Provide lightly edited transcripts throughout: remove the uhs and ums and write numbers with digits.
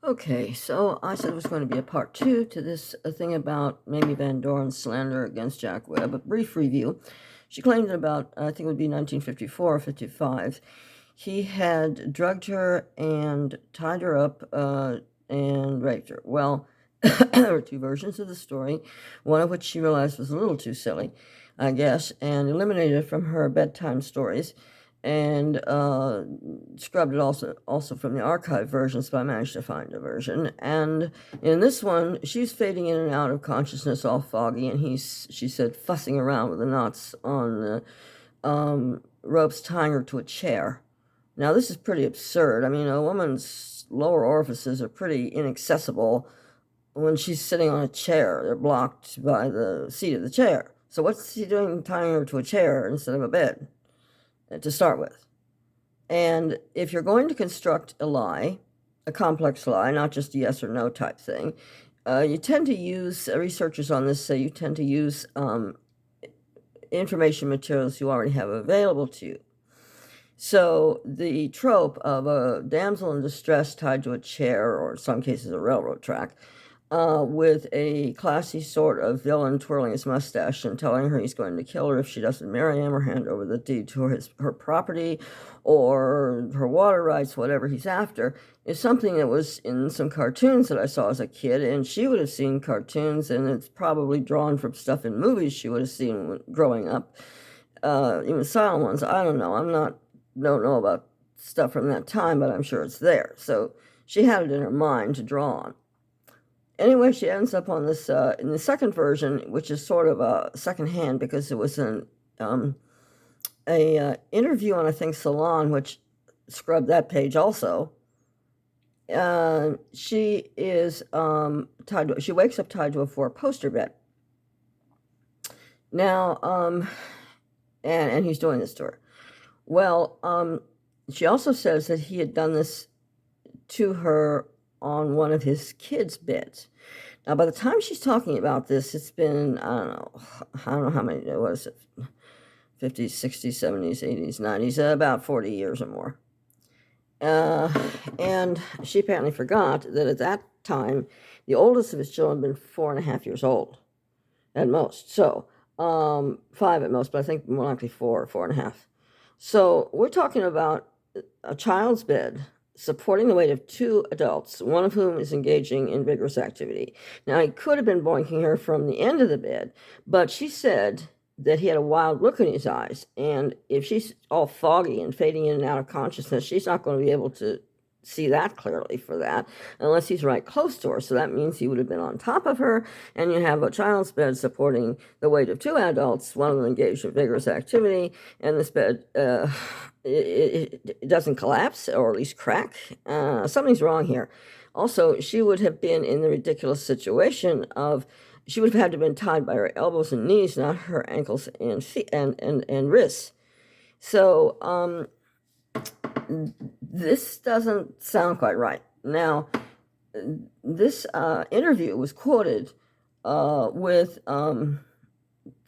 Okay, so I said it was going to be a part two to this thing about Mamie Van Doren's slander against Jack Webb. A brief review. She claimed that about, I think it would be 1954 or 55, he had drugged her and tied her up and raped her. Well, there were two versions of the story, one of which she realized was a little too silly, I guess, and eliminated it from her bedtime stories and scrubbed it also from the archive versions, but I managed to find a version. And in this one, she's fading in and out of consciousness, all foggy, and she said, fussing around with the knots on the ropes tying her to a chair. Now, this is pretty absurd. I mean, a woman's lower orifices are pretty inaccessible when she's sitting on a chair. They're blocked by the seat of the chair. So what's he doing tying her to a chair instead of a bed to start with? And if you're going to construct a lie, a complex lie, not just a yes or no type thing, you tend to use, researchers on this say you tend to use information materials you already have available to you. So the trope of a damsel in distress tied to a chair, or in some cases a railroad track, with a classy sort of villain twirling his mustache and telling her he's going to kill her if she doesn't marry him or hand over the deed to her property or her water rights, whatever he's after, is something that was in some cartoons that I saw as a kid, and she would have seen cartoons, and it's probably drawn from stuff in movies she would have seen growing up, even silent ones. I don't know. Don't know about stuff from that time, but I'm sure it's there. So she had it in her mind to draw on. Anyway, she ends up on this, in the second version, which is sort of a secondhand because it was an interview on, I think, Salon, which scrubbed that page also. She is she wakes up tied to a four-poster bed. Now, and he's doing this to her. Well, she also says that he had done this to her on one of his kids' beds. Now, by the time she's talking about this, it's been, I don't know how many, what is it, 50s, 60s, 70s, 80s, 90s, about 40 years or more. And she apparently forgot that at that time, the oldest of his children had been 4.5 years old, at most. So, 5 at most, but I think more likely 4.5. So we're talking about a child's bed supporting the weight of 2 adults, one of whom is engaging in vigorous activity. Now, he could have been boinking her from the end of the bed, but she said that he had a wild look in his eyes, and if she's all foggy and fading in and out of consciousness, she's not going to be able to see that clearly for that unless he's right close to her. So that means he would have been on top of her, and you have a child's bed supporting the weight of 2 adults, one of them engaged in vigorous activity, and this bed it doesn't collapse, or at least crack. Something's wrong here. Also, she would have been in the ridiculous situation of she would have had to have been tied by her elbows and knees, not her ankles and feet and wrists. So this doesn't sound quite right. Now, this interview was quoted with the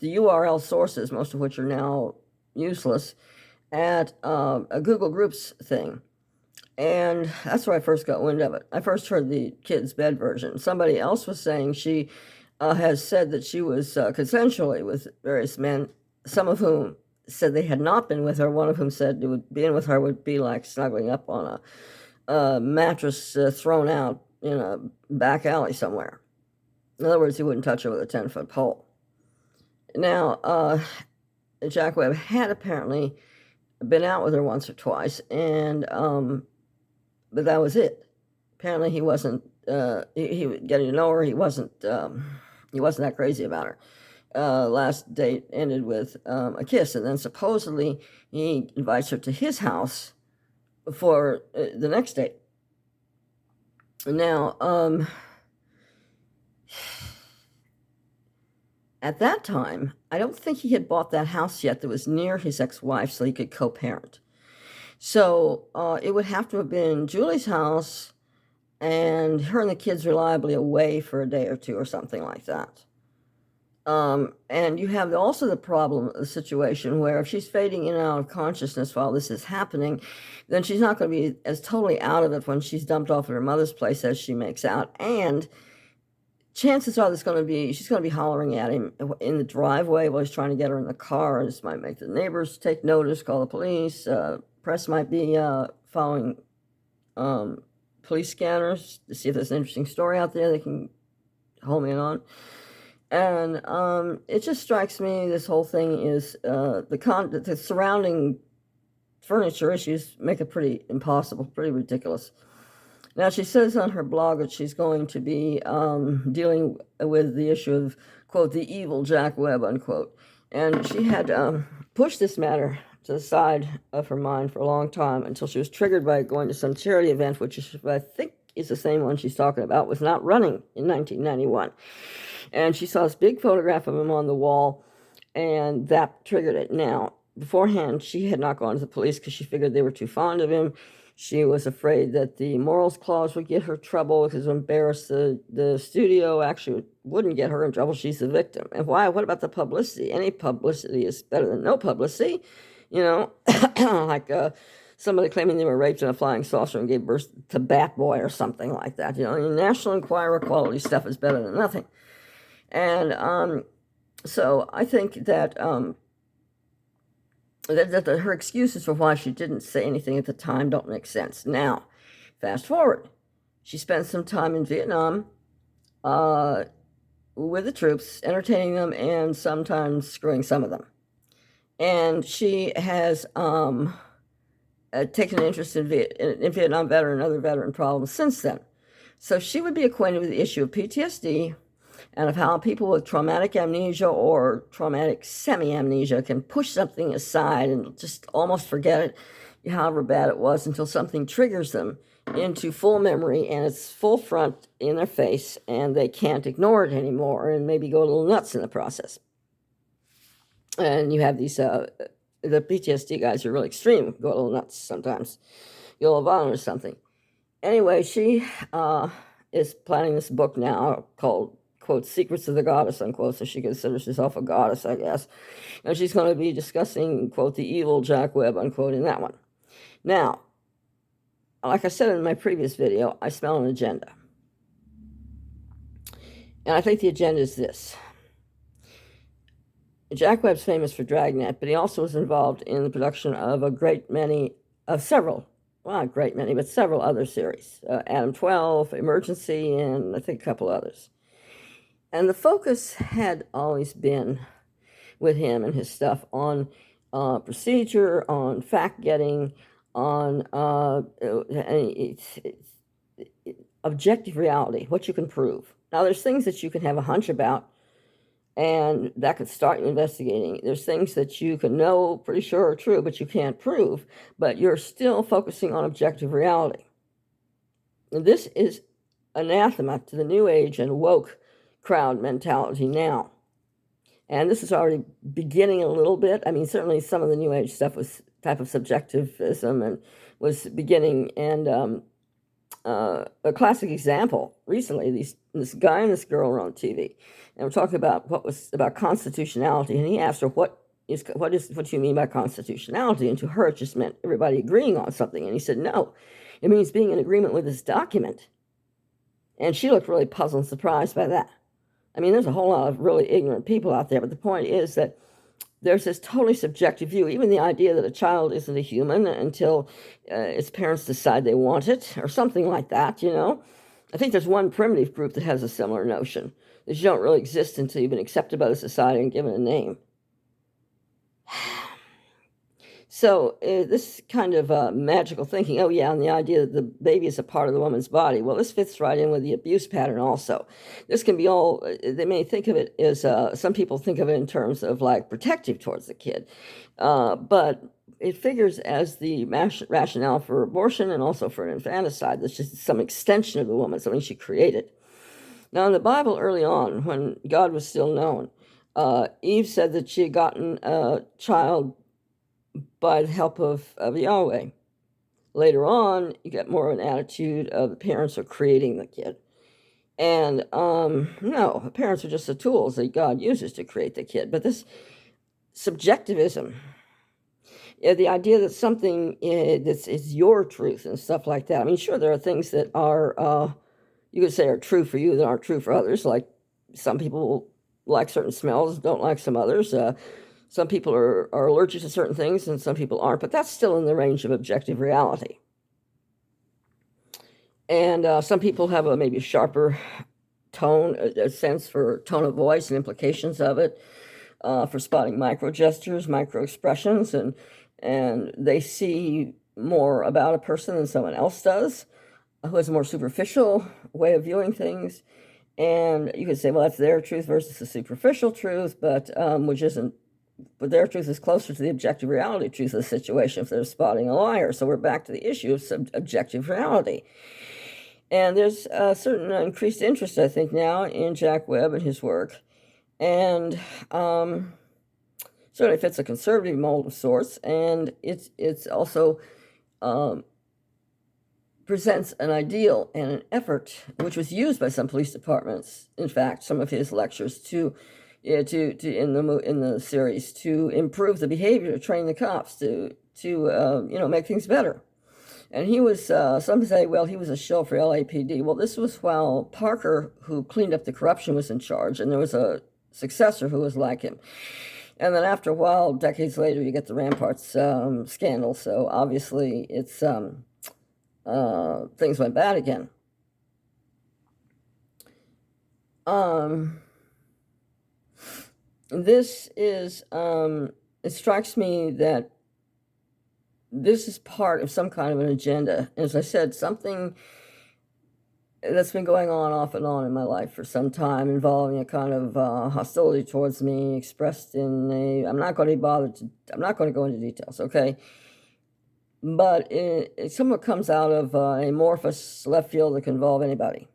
URL sources, most of which are now useless, at a Google Groups thing. And that's where I first got wind of it. I first heard the kids' bed version. Somebody else was saying she has said that she was consensually with various men, some of whom said they had not been with her. One of whom said being with her would be like snuggling up on a mattress thrown out in a back alley somewhere. In other words, he wouldn't touch her with a 10-foot pole. Now, Jack Webb had apparently been out with her once or twice, and but that was it. Apparently, he wasn't. He was getting to know her. He wasn't that crazy about her. Last date ended with a kiss, and then supposedly he invites her to his house for the next date. Now, at that time, I don't think he had bought that house yet that was near his ex-wife so he could co-parent. So it would have to have been Julie's house and her and the kids reliably away for a day or two or something like that. And you have also the problem, the situation where if she's fading in and out of consciousness while this is happening, then she's not going to be as totally out of it when she's dumped off at her mother's place as she makes out. And chances are she's going to be hollering at him in the driveway while he's trying to get her in the car. This might make the neighbors take notice, call the police. Press might be following police scanners to see if there's an interesting story out there they can home in on. And it just strikes me this whole thing is the surrounding furniture issues make it pretty impossible, pretty ridiculous. Now, she says on her blog that she's going to be dealing with the issue of, quote, the evil Jack Webb, unquote. And she had pushed this matter to the side of her mind for a long time until she was triggered by going to some charity event, which is, I think is the same one she's talking about, was not running in 1991. And she saw this big photograph of him on the wall, and that triggered it. Now, beforehand, she had not gone to the police because she figured they were too fond of him. She was afraid that the morals clause would get her trouble because it would embarrass the studio. Actually, it wouldn't get her in trouble. She's the victim. And why? What about the publicity? Any publicity is better than no publicity. You know, like somebody claiming they were raped in a flying saucer and gave birth to Bat Boy or something like that. You know, National Enquirer quality stuff is better than nothing. And so I think that that her excuses for why she didn't say anything at the time don't make sense. Now, fast forward. She spent some time in Vietnam with the troops, entertaining them and sometimes screwing some of them. And she has taken an interest in Vietnam veteran and other veteran problems since then. So she would be acquainted with the issue of PTSD and of how people with traumatic amnesia or traumatic semi-amnesia can push something aside and just almost forget it, however bad it was, until something triggers them into full memory and it's full front in their face and they can't ignore it anymore and maybe go a little nuts in the process. And you have these, the PTSD guys are really extreme, go a little nuts sometimes. You'll vomit or something. Anyway, she is planning this book now called, quote, Secrets of the Goddess, unquote, so she considers herself a goddess, I guess. And she's going to be discussing, quote, the evil Jack Webb, unquote, in that one. Now, like I said in my previous video, I smell an agenda. And I think the agenda is this. Jack Webb's famous for Dragnet, but he also was involved in the production of several other series. Adam 12, Emergency, and I think a couple others. And the focus had always been with him and his stuff on procedure, on fact-getting, on objective reality, what you can prove. Now, there's things that you can have a hunch about, and that could start you investigating. There's things that you can know pretty sure are true, but you can't prove, but you're still focusing on objective reality. And this is anathema to the New Age and woke crowd mentality now. And this is already beginning a little bit. I mean, certainly some of the New Age stuff was type of subjectivism and was beginning. And a classic example recently, this guy and this girl were on TV, and we're talking about about constitutionality. And he asked her, what do you mean by constitutionality? And to her, it just meant everybody agreeing on something. And he said, no, it means being in agreement with this document. And she looked really puzzled and surprised by that. I mean, there's a whole lot of really ignorant people out there, but the point is that there's this totally subjective view, even the idea that a child isn't a human until its parents decide they want it, or something like that, you know. I think there's one primitive group that has a similar notion, that you don't really exist until you've been accepted by the society and given a name. So this kind of magical thinking, oh yeah, and the idea that the baby is a part of the woman's body, well, this fits right in with the abuse pattern also. This can be all, they may think of it as, some people think of it in terms of like protective towards the kid, but it figures as the rationale for abortion and also for an infanticide. That's just some extension of the woman, something she created. Now in the Bible early on, when God was still known, Eve said that she had gotten a child by the help of Yahweh. Later on, you get more of an attitude of the parents are creating the kid. And no, parents are just the tools that God uses to create the kid. But this subjectivism, the idea that something is your truth and stuff like that. I mean, sure, there are things that are you could say are true for you that aren't true for others. Like some people like certain smells, don't like some others. Some people are allergic to certain things, and some people aren't. But that's still in the range of objective reality. And some people have a maybe sharper tone, a sense for tone of voice and implications of it, for spotting micro gestures, micro expressions, and they see more about a person than someone else does, who has a more superficial way of viewing things. And you could say, well, that's their truth versus the superficial truth, but which isn't. But their truth is closer to the objective reality truth of the situation if they're spotting a liar. So we're back to the issue of objective reality. And there's a certain increased interest, I think, now in Jack Webb and his work. And certainly fits a conservative mold of sorts. And it's also presents an ideal and an effort, which was used by some police departments. In fact, some of his lectures in the series to improve the behavior, to train the cops, to make things better. And he was, some say, well, he was a shill for LAPD. Well, this was while Parker, who cleaned up the corruption, was in charge, and there was a successor who was like him. And then after a while, decades later, you get the Ramparts scandal. So obviously, it's things went bad again. This is, it strikes me that this is part of some kind of an agenda. As I said, something that's been going on off and on in my life for some time, involving a kind of hostility towards me, expressed in I'm not going to go into details, okay? But it somewhat comes out of an amorphous left field that can involve anybody.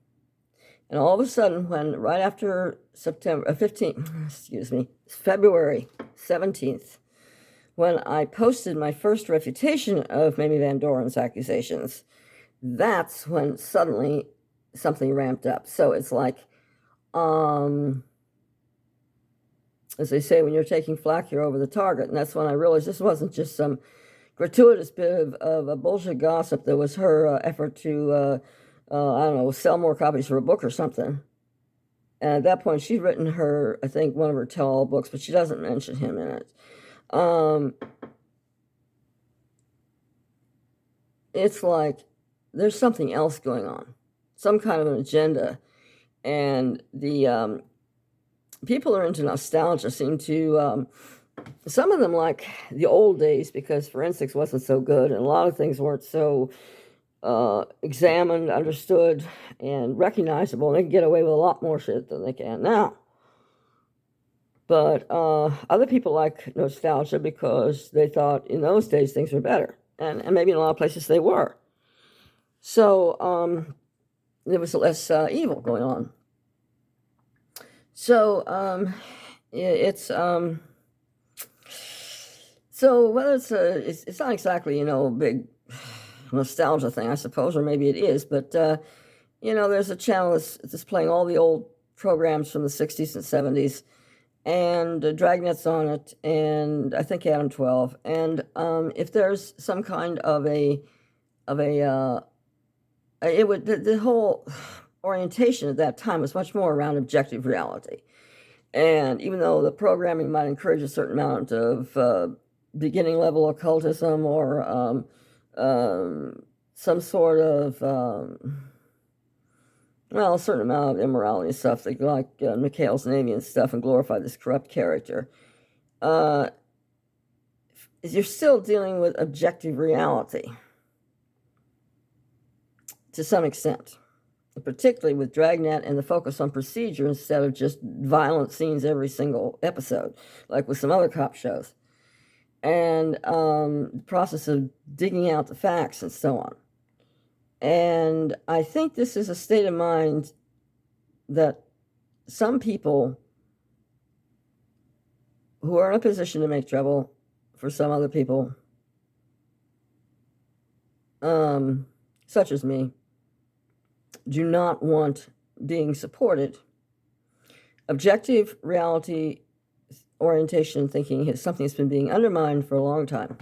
And all of a sudden, right after February 17th, when I posted my first refutation of Mamie Van Doren's accusations, that's when suddenly something ramped up. So it's like, as they say, when you're taking flak, you're over the target. And that's when I realized this wasn't just some gratuitous bit of a bullshit gossip. That was her effort to, I don't know, sell more copies for a book or something. And at that point, she'd written I think, one of her tell-all books, but she doesn't mention him in it. It's like there's something else going on, some kind of an agenda. And the people are into nostalgia, seem to, some of them like the old days because forensics wasn't so good and a lot of things weren't so examined, understood, and recognizable. And they can get away with a lot more shit than they can now. But other people like nostalgia because they thought in those days things were better. And maybe in a lot of places they were. So there was less evil going on. So it's so whether it's not exactly a big nostalgia thing, I suppose, or maybe it is, but there's a channel that's playing all the old programs from the 60s and 70s, and Dragnet's on it, and I think Adam 12. And if there's some kind of the whole orientation at that time was much more around objective reality. And even though the programming might encourage a certain amount of beginning level occultism or some sort of a certain amount of immorality and stuff, like McHale's Navy and stuff, and glorify this corrupt character, you're still dealing with objective reality to some extent, particularly with Dragnet and the focus on procedure instead of just violent scenes every single episode, like with some other cop shows, and the process of digging out the facts and so on. And I think this is a state of mind that some people who are in a position to make trouble for some other people, such as me, do not want being supported. Objective reality orientation thinking is something that's been being undermined for a long time.